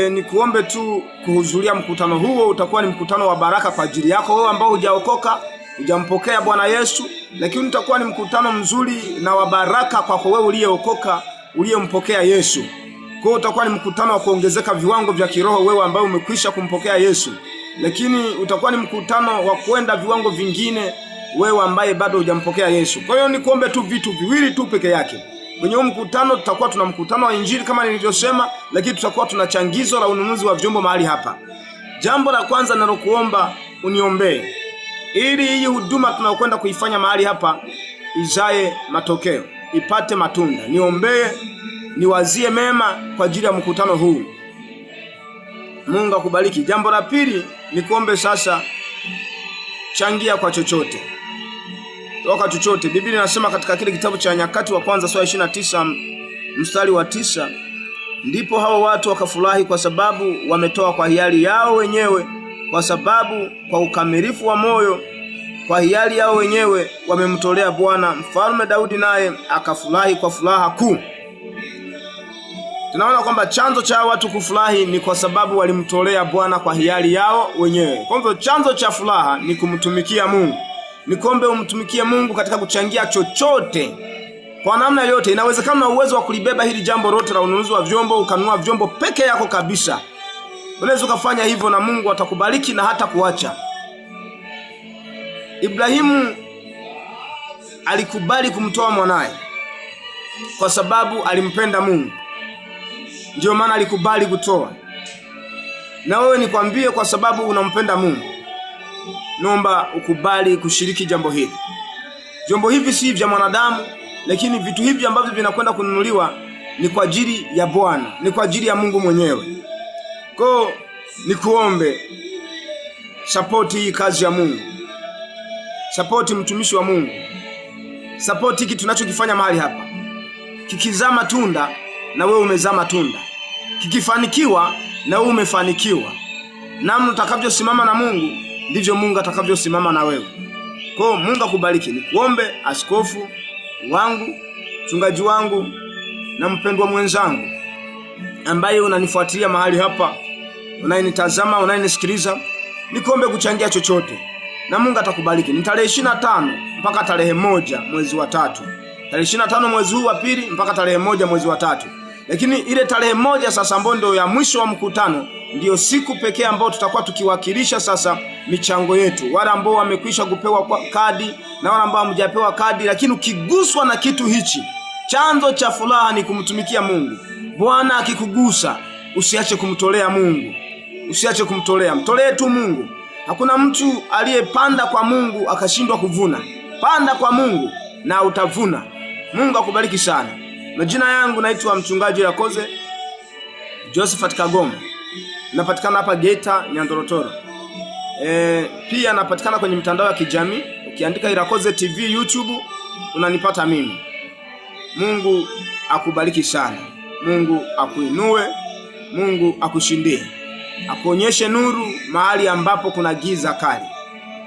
Ni kuombe tu kuhudhuria mkutano huo. Utakuwa ni mkutano wa baraka kwa ajili yako wewe ambao hujaokoka, hujampokea Bwana Yesu, lakini utakuwa ni mkutano mzuri na wa baraka kwako wewe uliyeokoka, uliyempokea Yesu. Kwa hiyo utakuwa ni mkutano wa kuongezeka viwango vya kiroho wewe ambao umekwisha kumpokea Yesu, lakini utakuwa ni mkutano wa kwenda viwango vingine wewe ambaye bado hujampokea Yesu. Kwa hiyo ni kuombe tu vitu viwili tu peke yake. Kwenye huu mkutano tutakuwa tuna mkutano wa Injili kama nilivyosema, lakini tutakuwa tuna changizo la ununuzi wa vyombo mahali hapa. Jambo la kwanza ninalokuomba uniombee ili hii huduma tunayokwenda kuifanya mahali hapa izae matokeo, ipate matunda. Niombee, niwazie mema kwa ajili ya mkutano huu. Mungu akubariki. Jambo la pili ni kuombe sasa, changia kwa chochote. Toka chochote. Biblia inasema katika kile kitabu cha Nyakati wa kwanza sura 29 mstari wa 9, ndipo hao watu wakafurahi kwa sababu wametoa kwa hiari yao wenyewe, kwa sababu kwa ukamilifu wa moyo kwa hiari yao wenyewe wamemtolea Bwana. Mfalme Daudi naye akafurahi kwa furaha kuu. Tunaona kwamba chanzo cha watu kufurahi ni kwa sababu walimtolea Bwana kwa hiari yao wenyewe. Kwa hivyo chanzo cha furaha ni kumtumikia Mungu. Nikombe umtumikie Mungu katika kuchangia chochote kwa namna yote. Inawezekana na uwezo wa kulibeba hili jambo lote la ununuzi wa vyombo, ukanunua vyombo peke yako kabisa. Unaweza ukafanya hivyo na Mungu atakubariki na hata kuacha. Ibrahimu alikubali kumtoa mwanae kwa sababu alimpenda Mungu. Ndio maana alikubali kutoa. Na wewe nikwambie, kwa sababu unampenda Mungu, naomba ukubali kushiriki jambo hili. Vyombo hivi si vya mwanadamu, lakini vitu hivi ambavyo vinakwenda kununuliwa ni kwa ajili ya Bwana, ni kwa ajili ya Mungu mwenyewe. Kwa nikuombe, support hii kazi ya Mungu. Support mtumishi wa Mungu. Support hiki tunachokifanya mahali hapa. Kikizaa matunda na wewe umezaa matunda. Kikifanikiwa na wewe umefanikiwa. Namna utakavyosimama na Mungu ndivyo Mungu atakavyosimama na wewe. Kwa hiyo Mungu akubariki. Nikuombe askofu wangu, mchungaji wangu na mpendwa mwenzangu ambaye unanifuatilia mahali hapa, unayenitazama, unayenisikiliza, nikuombe kuchangia chochote na Mungu atakubariki. Ni tarehe 25 mpaka tarehe 1 mwezi wa 3. Tarehe 25 mwezi huu wa pili mpaka tarehe 1 mwezi wa 3. Lakini ile tarehe 1 sasa ambayo ndio ya mwisho wa mkutano, ndiyo siku pekee ambayo tutakuwa tukiwakilisha sasa michango yetu. Wale ambao wamekwisha kupewa kadi na wale ambao hamjapewa kadi, lakini ukiguswa na kitu hichi, chanzo cha furaha ni kumtumikia Mungu. Bwana akikugusa, usiache kumtolea Mungu. Usiache kumtolea. Mtolee tu Mungu. Hakuna mtu aliyepanda kwa Mungu akashindwa kuvuna. Panda kwa Mungu na utavuna. Mungu akubariki sana. Majina yangu naitwa mchungaji Irakoze Josephat Kagoma. Napatikana hapa Geita, Nyandorotoro. Pia napatikana kwenye mitandao ya kijamii. Ukiandika Irakoze TV YouTube unanipata mimi. Mungu akubariki sana. Mungu akuinue. Mungu akushindie. Akuonyeshe nuru mahali ambapo kuna giza kali.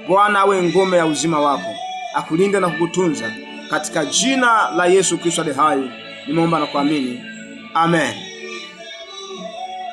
Bwana awe ngome ya uzima wako. Akulinde na kukutunza. Katika jina la Yesu Kristo aliye hai, nimeomba na kuamini. Amen.